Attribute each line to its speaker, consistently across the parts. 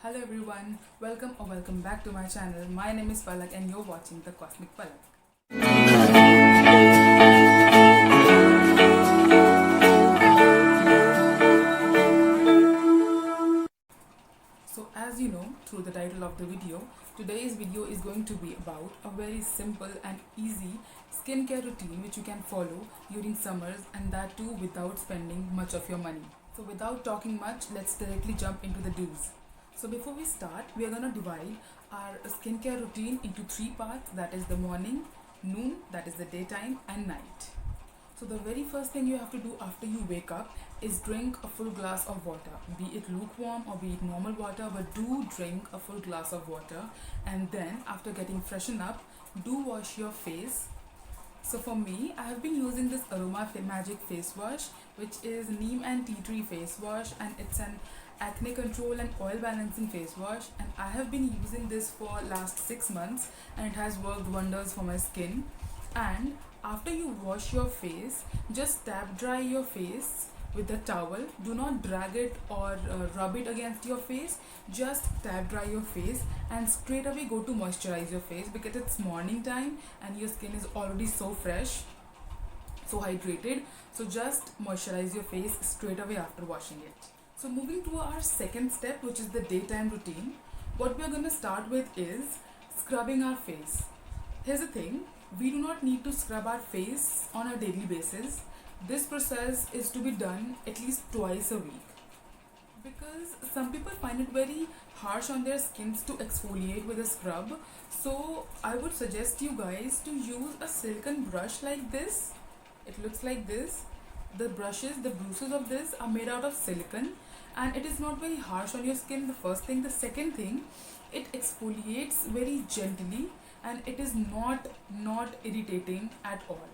Speaker 1: Hello everyone, welcome back to my channel. My name is Palak and you're watching the Cosmic Palak. So as you know through the title of the video, today's video is going to be about a very simple and easy skincare routine which you can follow during summers, and that too without spending much of your money. So without talking much, let's directly jump into the do's. So before we start, we are gonna divide our skincare routine into three parts, that is the morning, noon, that is the daytime, and night. So the very first thing you have to do after you wake up is drink a full glass of water, be it lukewarm or be it normal water, but do drink a full glass of water. And then after getting freshened up, do wash your face. So for me, I have been using this Aroma Magic face wash, which is neem and tea tree face wash, and it's an acne control and oil balancing face wash, and I have been using this for last 6 months and it has worked wonders for my skin. And after you wash your face, just tap dry your face with a towel. Do not drag it or rub it against your face. Just tap dry your face and straight away go to moisturize your face, because it's morning time and your skin is already so fresh, so hydrated. So just moisturize your face straight away after washing it. So moving to our second step, which is the daytime routine, what we are going to start with is scrubbing our face. Here's the thing, we do not need to scrub our face on a daily basis. This process is to be done at least twice a week, because some people find it very harsh on their skins to exfoliate with a scrub. So I would suggest you guys to use a silken brush like this. It looks like this. The bruises of this are made out of silicone, and it is not very harsh on your skin, the first thing. The second thing, it exfoliates very gently and it is not irritating at all.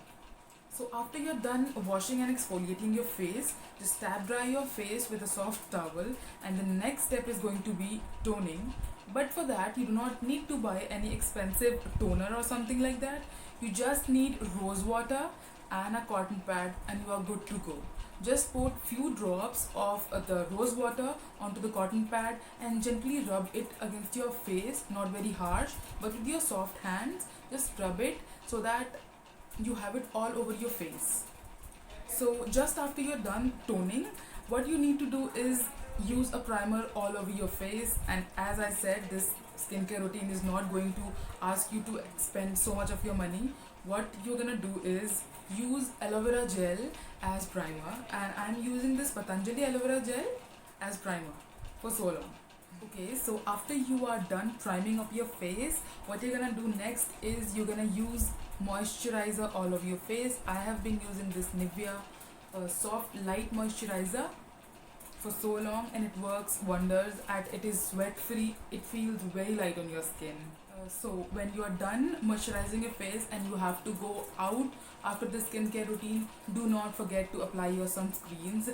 Speaker 1: So after you're done washing and exfoliating your face, just tap dry your face with a soft towel, and the next step is going to be toning. But for that, you do not need to buy any expensive toner or something like that. You just need rose water and a cotton pad and you are good to go. Just put few drops of the rose water onto the cotton pad and gently rub it against your face, not very harsh, but with your soft hands, just rub it so that you have it all over your face. So just after you're done toning, what you need to do is use a primer all over your face. And as I said, this skincare routine is not going to ask you to spend so much of your money. What you're gonna do is use aloe vera gel as primer, and I'm using this Patanjali aloe vera gel as primer for so long. Okay, so after you are done priming up your face, what you're gonna do next is you're gonna use moisturizer all over your face. I have been using this Nivea soft light moisturizer for so long and it works wonders. And it is sweat free, it feels very light on your skin. So when you are done moisturizing your face and you have to go out after the skincare routine, do not forget to apply your sunscreens.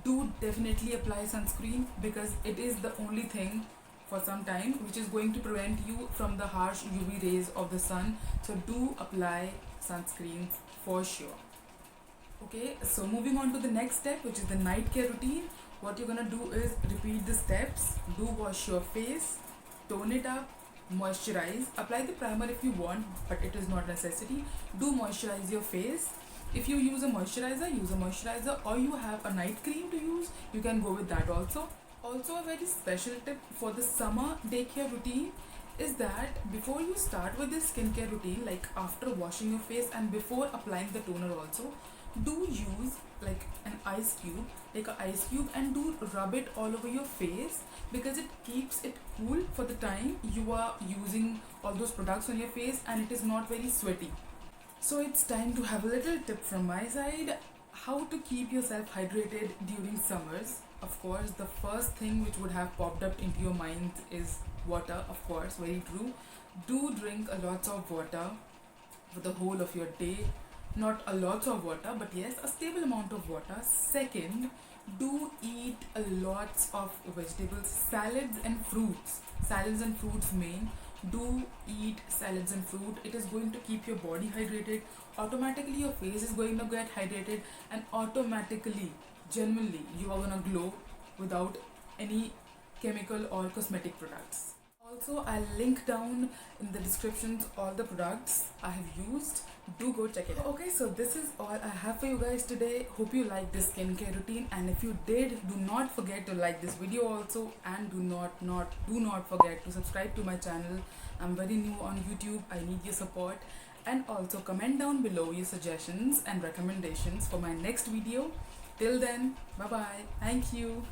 Speaker 1: Do definitely apply sunscreen, because it is the only thing for some time which is going to prevent you from the harsh UV rays of the sun. So do apply sunscreens for sure. Okay, so moving on to the next step, which is the night care routine. What you're gonna do is repeat the steps. Do wash your face, tone it up, moisturize, apply the primer if you want, but it is not necessary. Do moisturize your face. If you use a moisturizer, or you have a night cream to use, you can go with that also. Also, a very special tip for the summer day care routine is that before you start with this skincare routine, like after washing your face and before applying the toner also, do use like an ice cube, take an ice cube and do rub it all over your face, because it keeps it cool for the time you are using all those products on your face and it is not very sweaty. So it's time to have a little tip from my side, how to keep yourself hydrated during summers. Of course, the first thing which would have popped up into your mind is water. Of course, very true. Do drink a lot of water for the whole of your day. Not a lot of water, but yes, a stable amount of water. Second, do eat a lots of vegetables, salads and fruits. Salads and fruits main. Do eat salads and fruit. It is going to keep your body hydrated. Automatically your face is going to get hydrated, and automatically, genuinely, you are gonna glow without any chemical or cosmetic products. Also, I'll link down in the descriptions all the products I have used. Do go check it out. Okay, so this is all I have for you guys today. Hope you liked this skincare routine, and if you did, do not forget to like this video also, and do not forget to subscribe to my channel. I'm very new on YouTube. I need your support, and also comment down below your suggestions and recommendations for my next video. Till then, bye bye. Thank you.